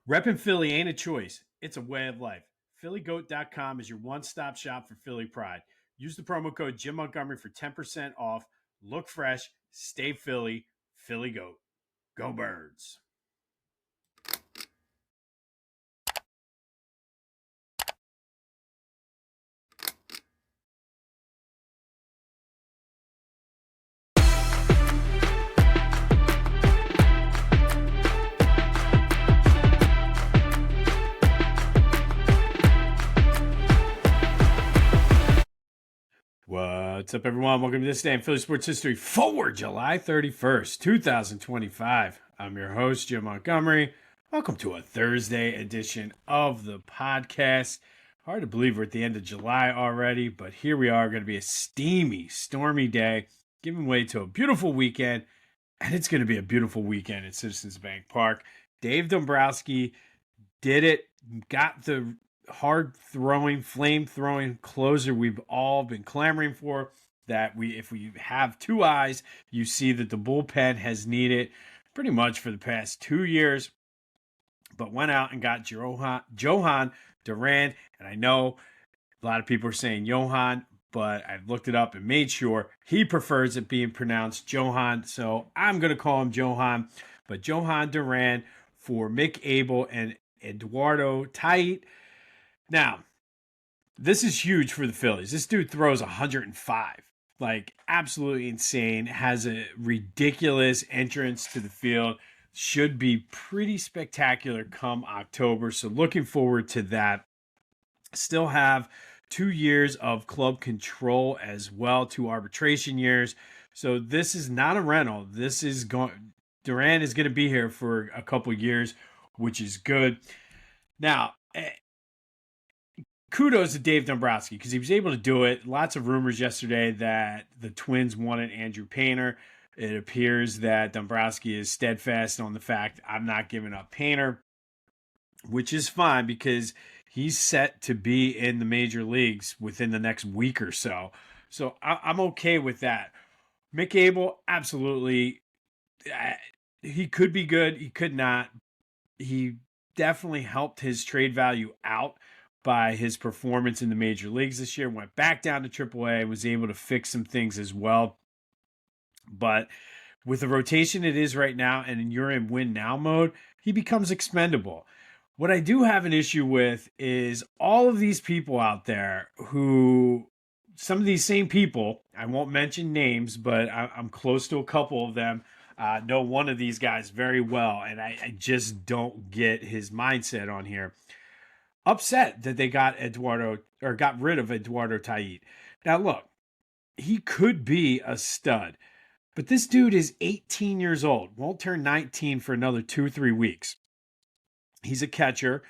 Reppin' Philly ain't a choice, it's a way of life. PhillyGoat.com is your one stop shop for Philly pride. Use the promo code Jim Montgomery for 10% off. Look fresh, stay Philly, Philly Goat. Go Birds. What's up, everyone? Welcome to this day in Philly sports history for July 31st, 2025. I'm your host, Jim Montgomery. Welcome to a Thursday edition of the podcast. Hard to believe we're at the end of July already, but here we are, going to be a steamy, stormy day, giving way to a beautiful weekend, and it's going to be a beautiful weekend at Citizens Bank Park. Dave Dombrowski did it, got the hard-throwing, flame-throwing closer we've all been clamoring for. That if we have two eyes, you see that the bullpen has needed pretty much for the past 2 years, but went out and got Jhohan Duran. And I know a lot of people are saying Jhohan, but I've looked it up and made sure he prefers it being pronounced Jhohan, so I'm going to call him Jhohan. But Jhohan Duran for Mick, Abel, and Eduardo, Tait. Now, this is huge for the Phillies. This dude throws 105. Like, absolutely insane. Has a ridiculous entrance to the field. Should be pretty spectacular come October. So looking forward to that. Still have 2 years of club control as well, 2 arbitration years. So this is not a rental. This is Duran is going to be here for a couple years, which is good. Now, kudos to Dave Dombrowski because he was able to do it. Lots of rumors yesterday that the Twins wanted Andrew Painter. It appears that Dombrowski is steadfast on the fact, I'm not giving up Painter, which is fine because he's set to be in the major leagues within the next week or so. So I'm okay with that. Mick Abel, absolutely. He could be good. He could not. He definitely helped his trade value out by his performance in the major leagues this year. Went back down to AAA, was able to fix some things as well. But with the rotation it is right now, and you're in win now mode, he becomes expendable. What I do have an issue with is all of these people out there who, some of these same people, I won't mention names, but I'm close to a couple of them, know one of these guys very well, and I just don't get his mindset on here. Upset that they got rid of Eduardo Tait. Now look, he could be a stud, but this dude is 18 years old, won't turn 19 for another 2-3 weeks. He's a catcher.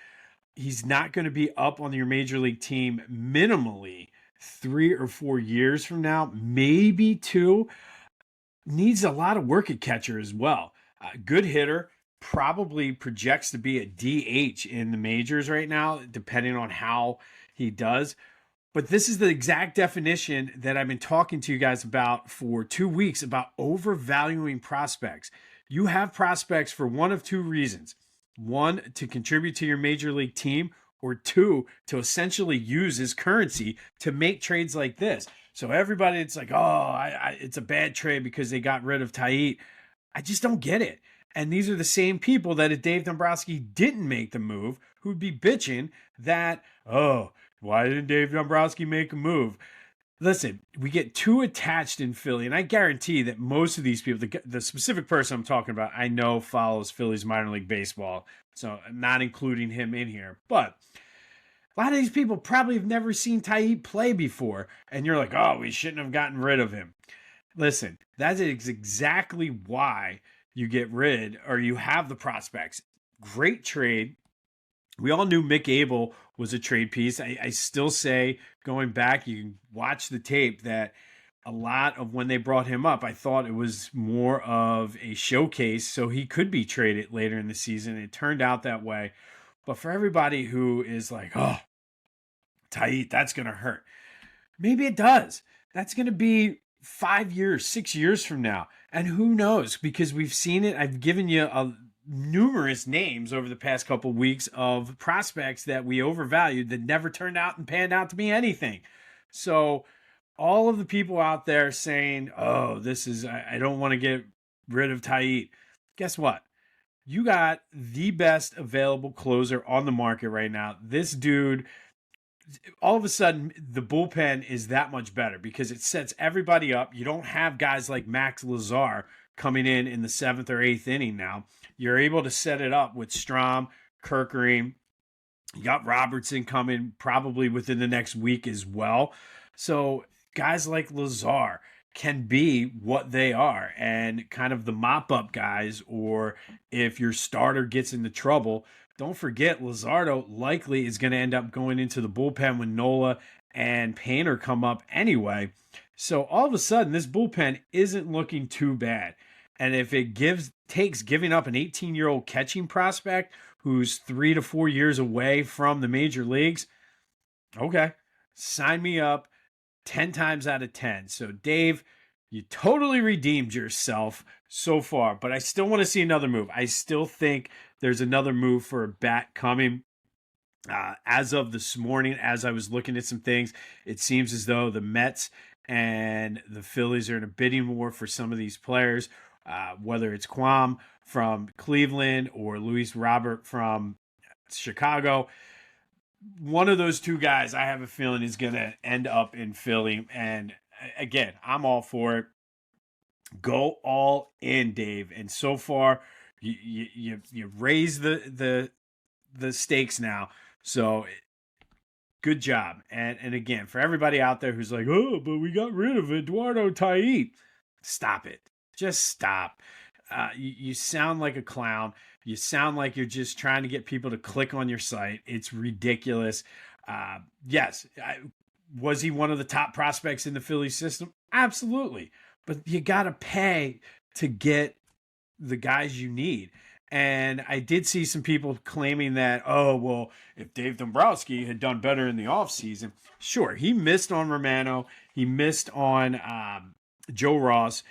He's not going to be up on your major league team minimally 3 or 4 years from now, maybe 2. Needs a lot of work at catcher as well. Good hitter. Probably projects to be a DH in the majors right now, depending on how he does. But this is the exact definition that I've been talking to you guys about for 2 weeks about overvaluing prospects. You have prospects for one of 2 reasons. 1, to contribute to your major league team, or 2, to essentially use as currency to make trades like this. So everybody, it's like, it's a bad trade because they got rid of Tait. I just don't get it. And these are the same people that if Dave Dombrowski didn't make the move, who'd be bitching that, why didn't Dave Dombrowski make a move? Listen, we get too attached in Philly, and I guarantee that most of these people, the specific person I'm talking about, I know follows Phillies minor league baseball, so I'm not including him in here. But a lot of these people probably have never seen Tait play before, and you're like, we shouldn't have gotten rid of him. Listen, that is exactly why you get rid, or you have the prospects. Great trade. We all knew Mick Abel was a trade piece. I still say, going back, you can watch the tape, that a lot of when they brought him up, I thought it was more of a showcase so he could be traded later in the season. It turned out that way. But for everybody who is like, Tait, that's going to hurt. Maybe it does. That's going to be 5 years, 6 years from now. And who knows? Because we've seen it. I've given you numerous names over the past couple weeks of prospects that we overvalued that never turned out and panned out to be anything. So all of the people out there saying, oh, I don't want to get rid of Tait. Guess what? You got the best available closer on the market right now. This dude, all of a sudden, the bullpen is that much better because it sets everybody up. You don't have guys like Max Lazar coming in the 7th or 8th inning now. You're able to set it up with Strom, Kerkering. You got Robertson coming probably within the next week as well. So guys like Lazar can be what they are and kind of the mop-up guys, or if your starter gets into trouble, don't forget Luzardo likely is going to end up going into the bullpen when Nola and Painter come up anyway. So all of a sudden, this bullpen isn't looking too bad. And if it takes giving up an 18-year-old catching prospect who's 3 to 4 years away from the major leagues, okay, sign me up 10 times out of 10. So, Dave, you totally redeemed yourself so far, but I still want to see another move. I still think there's another move for a bat coming. As of this morning, as I was looking at some things, it seems as though the Mets and the Phillies are in a bidding war for some of these players. Whether it's Quam from Cleveland or Luis Robert from Chicago. One of those two guys, I have a feeling, is going to end up in Philly. And again, I'm all for it. Go all in, Dave. And so far, you raise the stakes now. So good job. And again, for everybody out there who's like, oh, but we got rid of Eduardo Tait. Stop it. Just stop. You sound like a clown. You sound like you're just trying to get people to click on your site. It's ridiculous. Yes. Was he one of the top prospects in the Philly system? Absolutely. But you got to pay to get the guys you need. And I did see some people claiming that, oh, well, if Dave Dombrowski had done better in the offseason, sure, he missed on Romano. He missed on Joe Ross.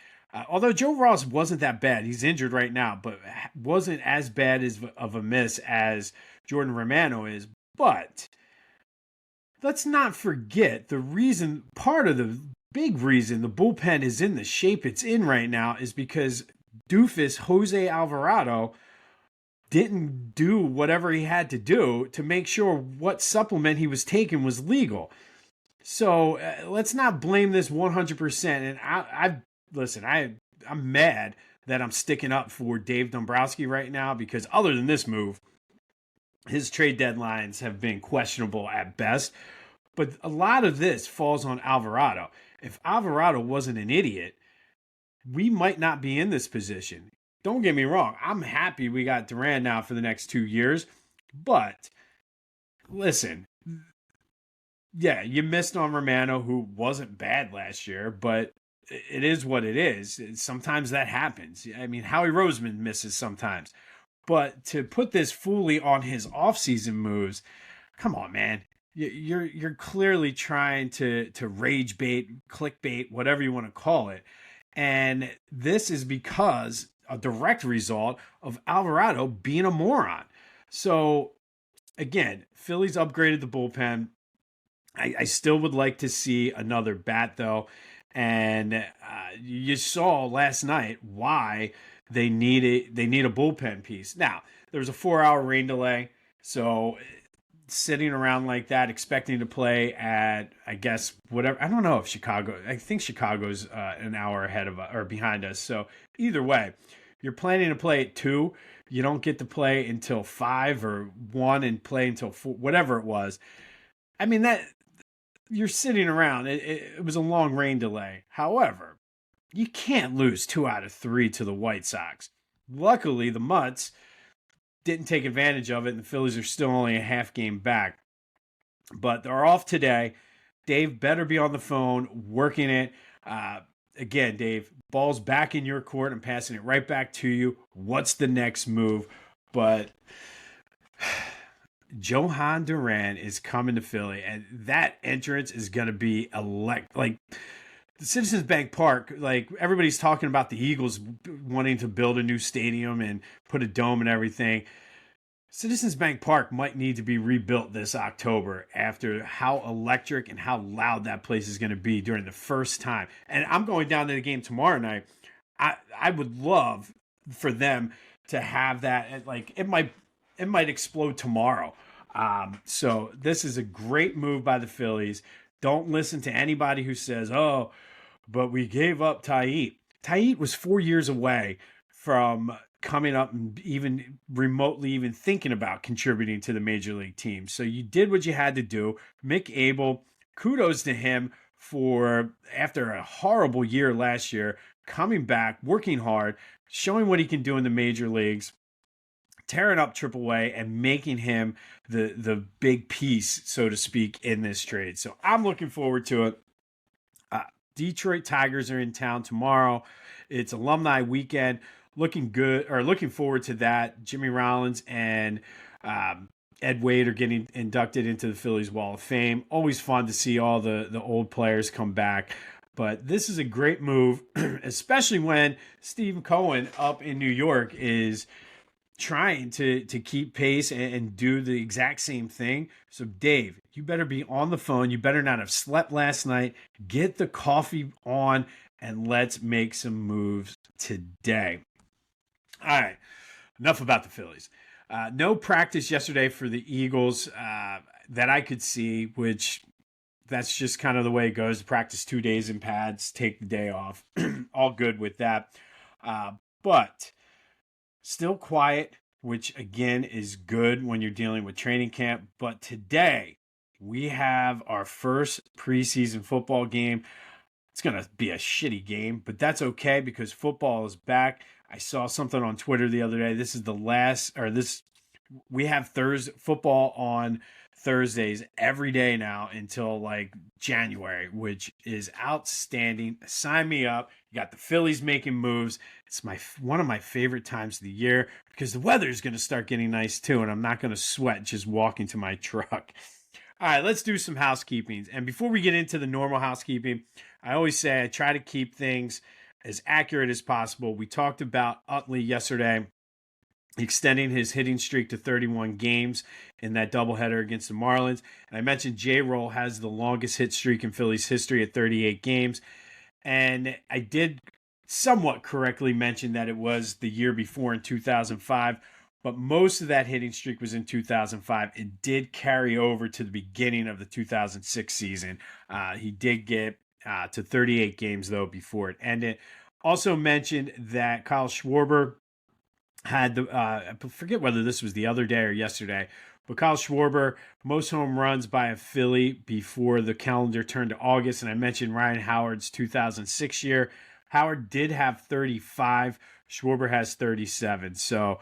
Although Joe Ross wasn't that bad. He's injured right now, but wasn't as bad of a miss as Jordan Romano is. But let's not forget part of the big reason the bullpen is in the shape it's in right now is because doofus Jose Alvarado didn't do whatever he had to do to make sure what supplement he was taking was legal. So let's not blame this 100%. And I'm mad that I'm sticking up for Dave Dombrowski right now because other than this move, his trade deadlines have been questionable at best. But a lot of this falls on Alvarado. If Alvarado wasn't an idiot, we might not be in this position. Don't get me wrong. I'm happy we got Duran now for the next 2 years. But listen, yeah, you missed on Romano, who wasn't bad last year, but it is what it is. Sometimes that happens. I mean, Howie Roseman misses sometimes. But to put this fully on his offseason moves, come on, man. You're clearly trying to rage bait, clickbait, whatever you want to call it. And this is because a direct result of Alvarado being a moron. So, again, Phillies upgraded the bullpen. I still would like to see another bat, though. And you saw last night why they need a bullpen piece. Now, there was a 4-hour rain delay, so sitting around like that, expecting to play at, I guess, whatever. I don't know if I think Chicago's an hour ahead of or behind us. So either way, you're planning to play at 2. You don't get to play until 5 or 1 and play until 4, whatever it was. I mean, that you're sitting around. It was a long rain delay. However, you can't lose 2 out of 3 to the White Sox. Luckily, the Mutts didn't take advantage of it, and the Phillies are still only a half game back. But they're off today. Dave better be on the phone working it. Again, Dave, ball's back in your court. I'm passing it right back to you. What's the next move? But Jhohan Duran is coming to Philly, and that entrance is going to be the Citizens Bank Park, like everybody's talking about the Eagles wanting to build a new stadium and put a dome and everything. Citizens Bank Park might need to be rebuilt this October after how electric and how loud that place is going to be during the first time. And I'm going down to the game tomorrow night. I would love for them to have that. Like it might explode tomorrow. So this is a great move by the Phillies. Don't listen to anybody who says, "Oh, but we gave up Tait." Tait was 4 years away from coming up and even remotely even thinking about contributing to the major league team. So you did what you had to do. Mick Abel, kudos to him for, after a horrible year last year, coming back, working hard, showing what he can do in the major leagues, tearing up AAA and making him the big piece, so to speak, in this trade. So I'm looking forward to it. Detroit Tigers are in town tomorrow. It's alumni weekend. Looking forward to that. Jimmy Rollins and Ed Wade are getting inducted into the Phillies Wall of Fame. Always fun to see all the old players come back. But this is a great move, especially when Steve Cohen up in New York is trying to keep pace and do the exact same thing. So Dave, you better be on the phone. You better not have slept last night. Get the coffee on and let's make some moves today. All right, enough about the Phillies. No practice yesterday for the Eagles that I could see, which that's just kind of the way it goes. Practice 2 days in pads, take the day off. All good with that. But still quiet, which again is good when you're dealing with training camp. But today we have our first preseason football game. It's going to be a shitty game, but that's okay because football is back. I saw something on Twitter the other day. We have football on Thursdays every day now until like January, which is outstanding. Sign me up. You got the Phillies making moves. It's one of my favorite times of the year because the weather is going to start getting nice too, and I'm not going to sweat just walking to my truck. All right, let's do some housekeeping. And before we get into the normal housekeeping, I always say I try to keep things as accurate as possible. We talked about Utley yesterday extending his hitting streak to 31 games in that doubleheader against the Marlins. And I mentioned J-Roll has the longest hit streak in Phillies history at 38 games. And I did somewhat correctly mention that it was the year before in 2005. But most of that hitting streak was in 2005. It did carry over to the beginning of the 2006 season. He did get to 38 games, though, before it ended. Also mentioned that Kyle Schwarber had I forget whether this was the other day or yesterday, but Kyle Schwarber, most home runs by a Philly before the calendar turned to August. And I mentioned Ryan Howard's 2006 year. Howard did have 35. Schwarber has 37. So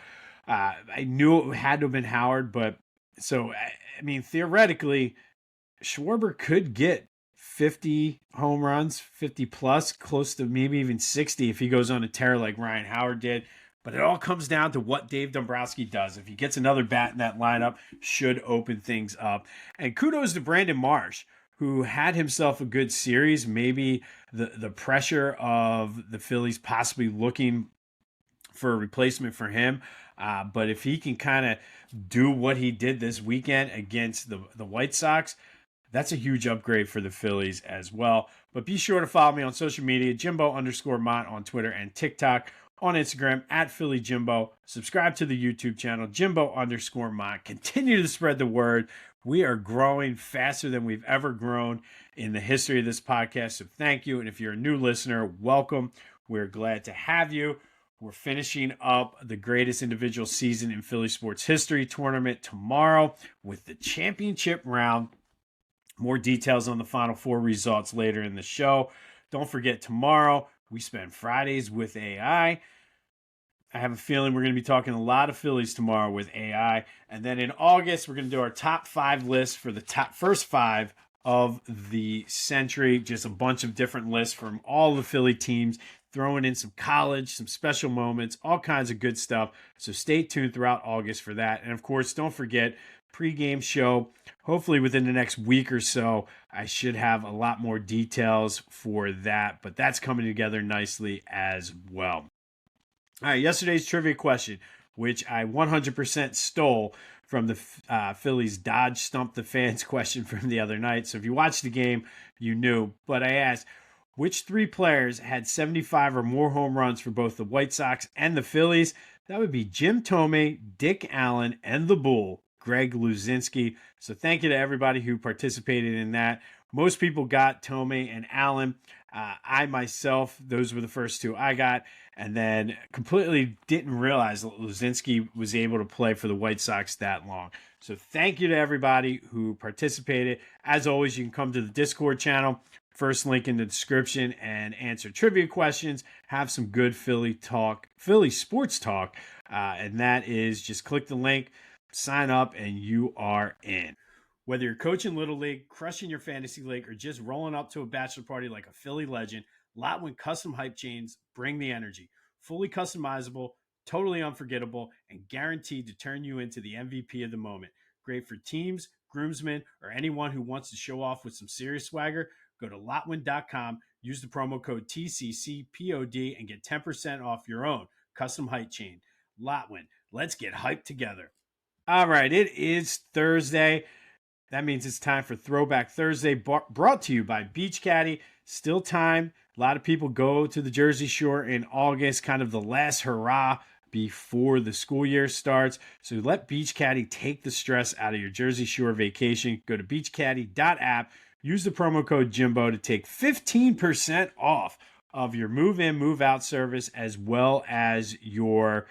I knew it had to have been Howard, but so, I mean, theoretically, Schwarber could get 50 home runs, 50 plus, close to maybe even 60 if he goes on a tear like Ryan Howard did. But it all comes down to what Dave Dombrowski does. If he gets another bat in that lineup, should open things up. And kudos to Brandon Marsh, who had himself a good series. Maybe the pressure of the Phillies possibly looking for a replacement for him. But if he can kind of do what he did this weekend against the White Sox, that's a huge upgrade for the Phillies as well. But be sure to follow me on social media, Jimbo_Mott on Twitter and TikTok, on Instagram at Philly Jimbo. Subscribe to the YouTube channel, Jimbo_Mott. Continue to spread the word. We are growing faster than we've ever grown in the history of this podcast. So thank you. And if you're a new listener, welcome. We're glad to have you. We're finishing up the greatest individual season in Philly sports history tournament tomorrow with the championship round. More details on the Final Four results later in the show. Don't forget, tomorrow we spend Fridays with AI. I have a feeling we're going to be talking a lot of Phillies tomorrow with AI. And then in August, we're going to do our top 5 lists for the first 5 of the century. Just a bunch of different lists from all the Philly teams throwing in some college, some special moments, all kinds of good stuff. So stay tuned throughout August for that. And of course, don't forget, pregame show. Hopefully within the next week or so, I should have a lot more details for that, but that's coming together nicely as well. All right, yesterday's trivia question, which I 100% stole from the Phillies Dodge Stump the Fans question from the other night. So if you watched the game, you knew. But I asked, which three players had 75 or more home runs for both the White Sox and the Phillies? That would be Jim Thome, Dick Allen, and the Bull, Greg Luzinski. So thank you to everybody who participated in that. Most people got Thome and Allen. I myself, those were the first two I got, and then completely didn't realize that Luzinski was able to play for the White Sox that long. So thank you to everybody who participated. As always, you can come to the Discord channel, first link in the description, and answer trivia questions, have some good Philly talk, Philly sports talk, and that is just click the link, sign up, and you are in. Whether you're coaching Little League, crushing your fantasy league, or just rolling up to a bachelor party like a Philly legend, Lotwin Custom Hype Chains bring the energy. Fully customizable, totally unforgettable, and guaranteed to turn you into the MVP of the moment. Great for teams, groomsmen, or anyone who wants to show off with some serious swagger. Go to Lotwin.com, use the promo code TCCPOD, and get 10% off your own custom hype chain. Lotwin, let's get hyped together. All right, it is Thursday. That means it's time for Throwback Thursday, brought to you by Beach Caddy. Still time. A lot of people go to the Jersey Shore in August, kind of the last hurrah before the school year starts. So let Beach Caddy take the stress out of your Jersey Shore vacation. Go to beachcaddy.app. Use the promo code Jimbo to take 15% off of your move-in, move-out service, as well as your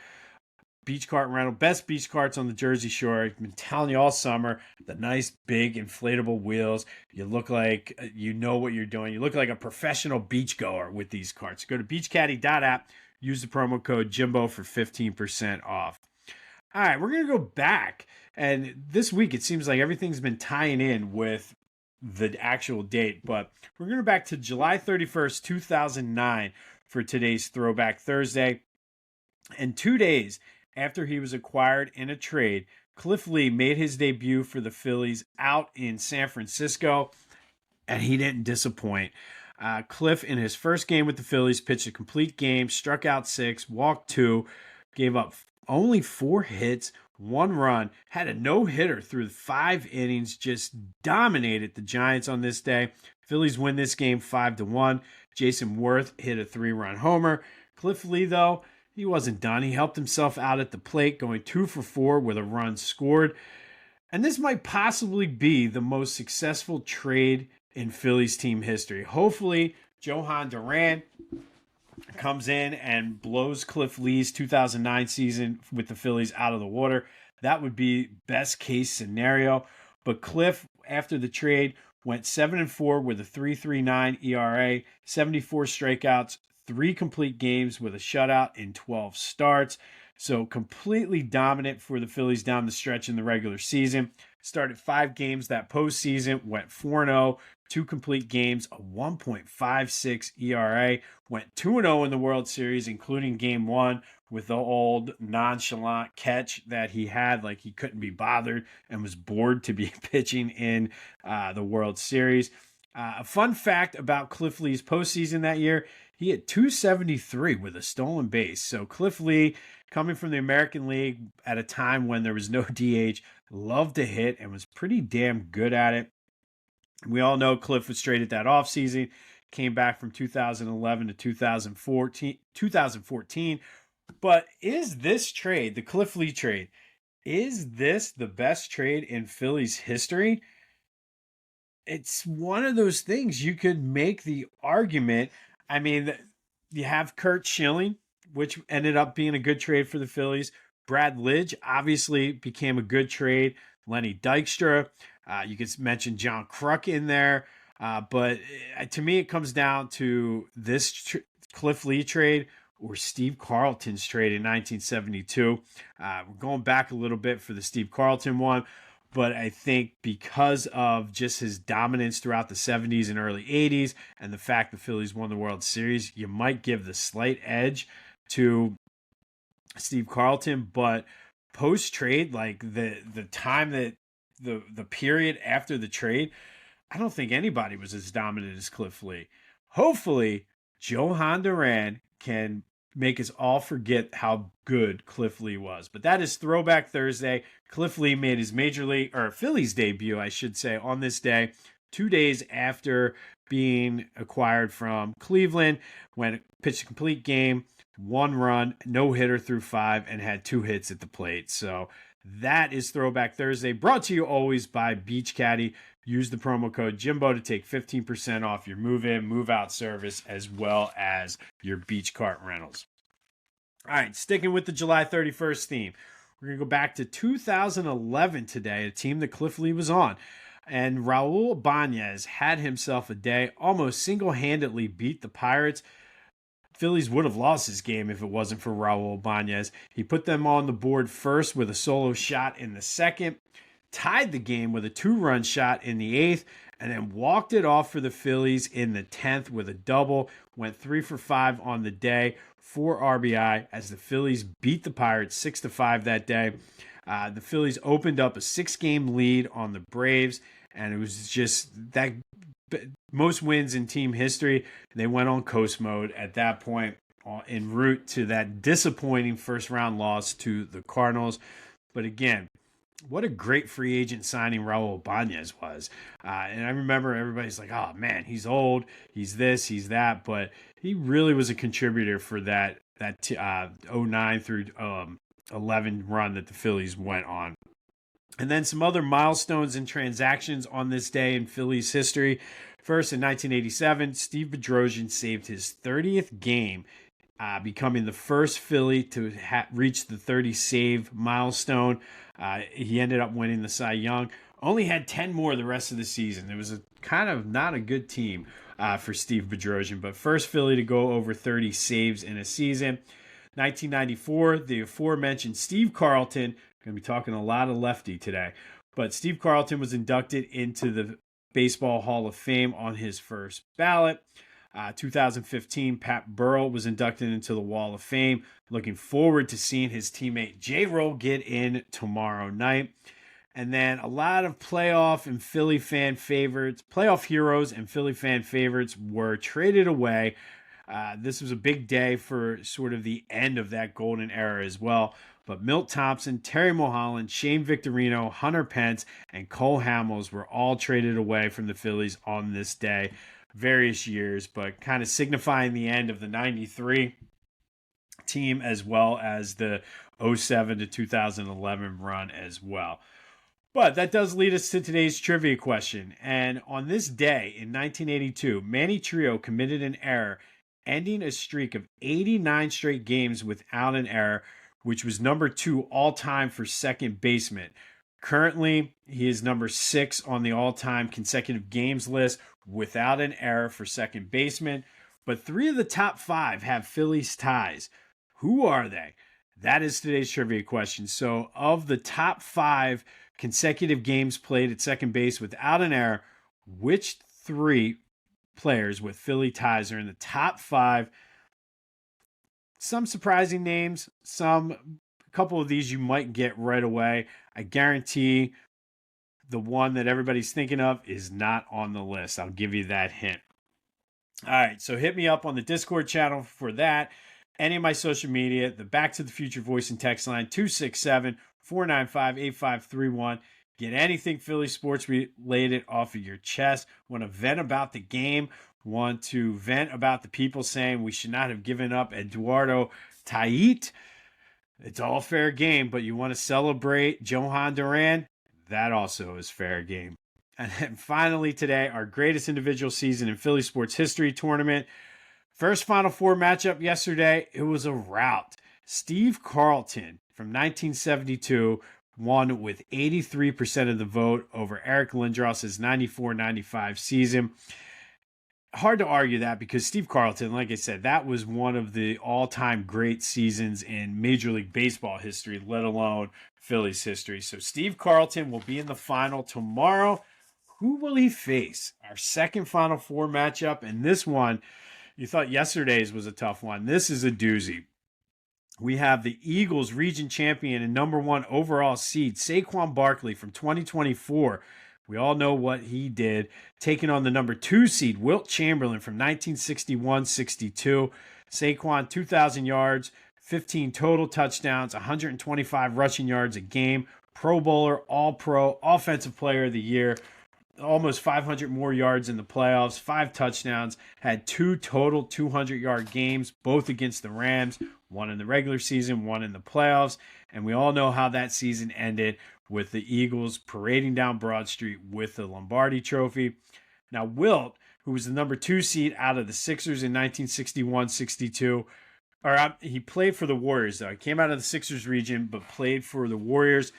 beach cart rental. Best beach carts on the Jersey Shore. I've been telling you all summer, the nice big inflatable wheels. You look like you know what you're doing. You look like a professional beach goer with these carts. Go to beachcaddy.app, use the promo code Jimbo for 15% off. All right, we're going to go back. And this week, it seems like everything's been tying in with the actual date, but we're going to go back to July 31st, 2009 for today's Throwback Thursday. And 2 days after he was acquired in a trade, Cliff Lee made his debut for the Phillies out in San Francisco, and he didn't disappoint. Cliff, in his first game with the Phillies, pitched a complete game, struck out 6, walked 2, gave up only 4 hits, 1 run, had a no-hitter through 5 innings, just dominated the Giants on this day. Phillies win this game 5-1. Jason Worth hit a 3-run homer. Cliff Lee, though, he wasn't done. He helped himself out at the plate, going 2 for 4 with a run scored. And this might possibly be the most successful trade in Phillies team history. Hopefully, Jhohan Duran comes in and blows Cliff Lee's 2009 season with the Phillies out of the water. That would be best case scenario. But Cliff, after the trade, went 7-4 with a 3.39 ERA, 74 strikeouts, 3 complete games with a shutout in 12 starts. So completely dominant for the Phillies down the stretch in the regular season. Started 5 games that postseason, went 4-0, 2 complete games, a 1.56 ERA, went 2-0 in the World Series, including Game 1 with the old nonchalant catch that he had, like he couldn't be bothered and was bored to be pitching in the World Series. A fun fact about Cliff Lee's postseason that year, he hit 273 with a stolen base. So Cliff Lee, coming from the American League at a time when there was no DH, loved to hit and was pretty damn good at it. We all know Cliff was traded that offseason, came back from 2011 to 2014. But is this trade, the Cliff Lee trade, is this the best trade in Phillies history? It's one of those things you could make the argument. I mean, you have Curt Schilling, which ended up being a good trade for the Phillies. Brad Lidge obviously became a good trade. Lenny Dykstra. You could mention John Kruk in there. But to me, it comes down to this Cliff Lee trade or Steve Carlton's trade in 1972. We're going back a little bit for the Steve Carlton one. But I think because of just his dominance throughout the 70s and early 80s and the fact the Phillies won the World Series, you might give the slight edge to Steve Carlton. But post-trade, like the time that the period after the trade, I don't think anybody was as dominant as Cliff Lee. Hopefully, Jhohan Duran can make us all forget how good Cliff Lee was. But that is Throwback Thursday. Cliff Lee made his major league, or Phillies debut, I should say, on this day, 2 days after being acquired from Cleveland, when pitched a complete game, 1 run, no hitter through 5, and had 2 hits at the plate. So that is Throwback Thursday, brought to you always by Beach Caddy. Use the promo code Jimbo to take 15% off your move-in, move-out service, as well as your beach cart rentals. All right, sticking with the July 31st theme, we're going to go back to 2011 today, a team that Cliff Lee was on. And Raul Ibanez had himself a day, almost single-handedly beat the Pirates. Phillies would have lost this game if it wasn't for Raul Ibanez. He put them on the board first with a solo shot in the second, tied the game with a 2-run shot in the 8th, and then walked it off for the Phillies in the 10th with a double. Went 3 for 5 on the day, 4 RBI as the Phillies beat the Pirates 6-5 that day. The Phillies opened up a 6-game lead on the Braves, and it was just that most wins in team history. They went on coast mode at that point en route to that disappointing first-round loss to the Cardinals. But again, what a great free agent signing Raul Ibanez was. And I remember everybody's like, oh, man, he's old, he's this, he's that. But he really was a contributor for that 09 through 11 run that the Phillies went on. And then some other milestones and transactions on this day in Phillies history. First, in 1987, Steve Bedrosian saved his 30th game, becoming the first Philly to reach the 30-save milestone. He ended up winning the Cy Young. Only had 10 more the rest of the season. It was a kind of not a good team for Steve Bedrosian, but first Philly to go over 30 saves in a season. 1994, the aforementioned Steve Carlton, going to be talking a lot of lefty today, but Steve Carlton was inducted into the Baseball Hall of Fame on his first ballot. 2015, Pat Burrell was inducted into the Wall of Fame. Looking forward to seeing his teammate J-Roll get in tomorrow night. And then a lot of playoff and Philly fan favorites, playoff heroes and Philly fan favorites were traded away. This was a big day for sort of the end of that golden era as well. But Milt Thompson, Terry Mulholland, Shane Victorino, Hunter Pence, and Cole Hamels were all traded away from the Phillies on this day. Various years, but kind of signifying the end of the 93 team as well as the 07 to 2011 run as well. But that does lead us to today's trivia question. And on this day in 1982, Manny Trio committed an error, ending a streak of 89 straight games without an error, which was number 2 all-time for second baseman. Currently, he is number 6 on the all-time consecutive games list without an error for second baseman. But 3 of the top 5 have Phillies ties. Who are they? That is today's trivia question. So of the top 5 consecutive games played at second base without an error, which 3 players with Philly ties are in the top 5? Some surprising names, a couple of these you might get right away. I guarantee the one that everybody's thinking of is not on the list. I'll give you that hint. All right, so hit me up on the Discord channel for that. Any of my social media, the Back to the Future voice and text line, 267-495-8531. Get anything Philly sports related off of your chest. Want to vent about the game. Want to vent about the people saying we should not have given up Eduardo Tait. It's all fair game, but you want to celebrate Jhohan Duran? That also is fair game. And then finally today, our greatest individual season in Philly sports history tournament. First Final Four matchup yesterday, it was a rout. Steve Carlton from 1972 won with 83% of the vote over Eric Lindros's 94-95 season. hard to argue that because Steve Carlton, like I said, that was one of the all-time great seasons in Major League Baseball history, let alone Phillies history. So Steve Carlton will be in the final tomorrow. Who will he face? Our second Final Four matchup, and this one, you thought yesterday's was a tough one. This is a doozy. We have the Eagles region champion and number one overall seed, Saquon Barkley from 2024. We all know what he did, taking on the number two seed, Wilt Chamberlain from 1961-62. Saquon, 2,000 yards, 15 total touchdowns, 125 rushing yards a game, Pro Bowler, All-Pro, Offensive Player of the Year, almost 500 more yards in the playoffs, 5 touchdowns, had 2 total 200-yard games, both against the Rams, one in the regular season, one in the playoffs, and we all know how that season ended with the Eagles parading down Broad Street with the Lombardi Trophy. Now, Wilt, who was the number 2 seed out of the Sixers in 1961-62, he played for the Warriors, though. He came out of the Sixers region, but played for the Warriors.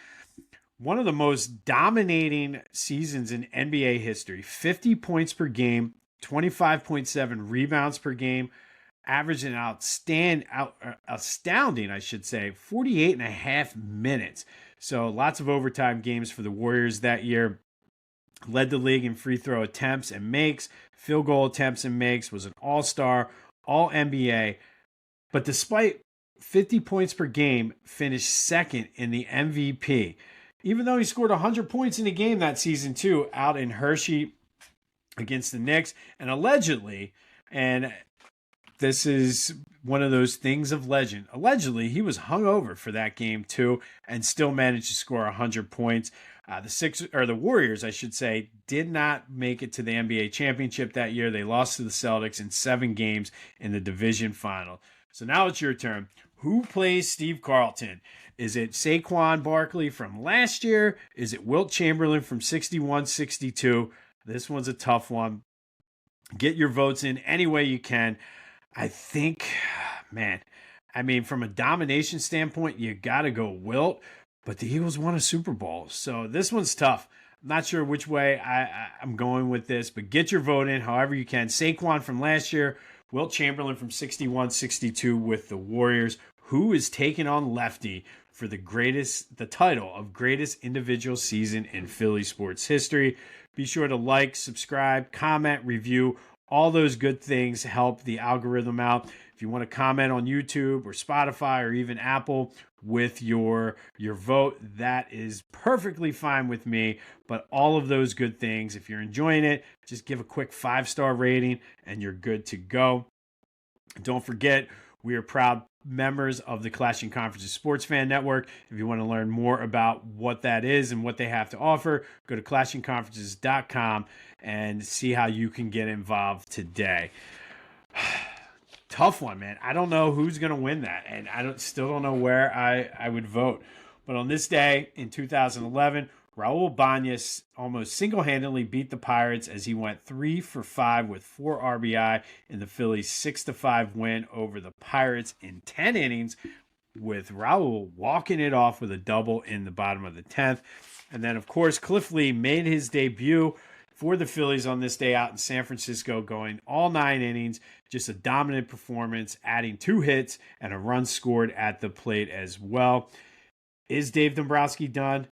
One of the most dominating seasons in NBA history. 50 points per game, 25.7 rebounds per game, averaged an astounding, I should say, 48 and a half minutes. So lots of overtime games for the Warriors that year. Led the league in free throw attempts and makes, field goal attempts and makes, was an all-star, all-NBA. But despite 50 points per game, finished second in the MVP. Even though he scored 100 points in a game that season too, out in Hershey against the Knicks. And allegedly, and this is one of those things of legend, allegedly he was hungover for that game too and still managed to score 100 points. The Warriors, I should say, did not make it to the NBA championship that year. They lost to the Celtics in 7 games in the division final. So now it's your turn. Who plays Steve Carlton? Is it Saquon Barkley from last year? Is it Wilt Chamberlain from 61-62? This one's a tough one. Get your votes in any way you can. I think, from a domination standpoint, you got to go Wilt, but the Eagles won a Super Bowl. So this one's tough. I'm not sure which way I'm going with this, but get your vote in however you can. Saquon from last year, Wilt Chamberlain from 61-62 with the Warriors. Who is taking on Lefty for the title of greatest individual season in Philly sports history? Be sure to like, subscribe, comment, review. All those good things help the algorithm out. If you want to comment on YouTube or Spotify or even Apple with your vote, that is perfectly fine with me. But all of those good things, if you're enjoying it, just give a quick 5-star rating and you're good to go. Don't forget, we are proud members of the Clashing Conferences Sports Fan Network. If you want to learn more about what that is and what they have to offer, go to clashingconferences.com and see how you can get involved today. Tough one, man. I don't know who's going to win that, and still don't know where I would vote. But on this day in 2011, Raul Ibanez almost single-handedly beat the Pirates as he went 3 for 5 with 4 RBI in the Phillies' 6-5 win over the Pirates in 10 innings, with Raul walking it off with a double in the bottom of the 10th. And then, of course, Cliff Lee made his debut for the Phillies on this day out in San Francisco, going all 9 innings, just a dominant performance, adding 2 hits and a run scored at the plate as well. Is Dave Dombrowski done?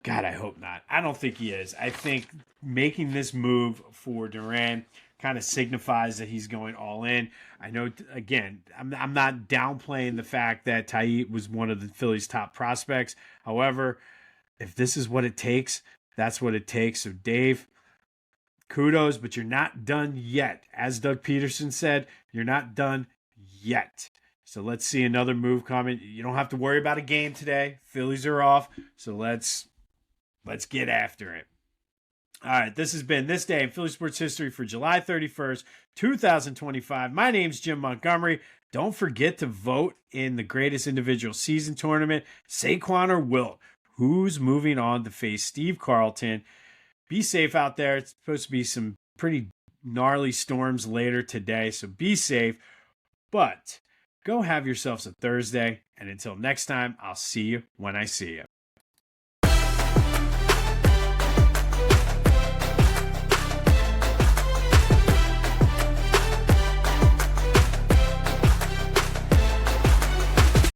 God, I hope not. I don't think he is. I think making this move for Duran kind of signifies that he's going all in. I know, again, I'm not downplaying the fact that Tait was one of the Phillies' top prospects. However, if this is what it takes, that's what it takes. So, Dave, kudos, but you're not done yet. As Doug Peterson said, you're not done yet. So let's see another move coming. You don't have to worry about a game today. Phillies are off. So let's get after it. All right, this has been This Day in Philly Sports History for July 31st, 2025. My name's Jim Montgomery. Don't forget to vote in the greatest individual season tournament, Saquon or Wilt. Who's moving on to face Steve Carlton? Be safe out there. It's supposed to be some pretty gnarly storms later today, so be safe. But go have yourselves a Thursday, and until next time, I'll see you when I see you.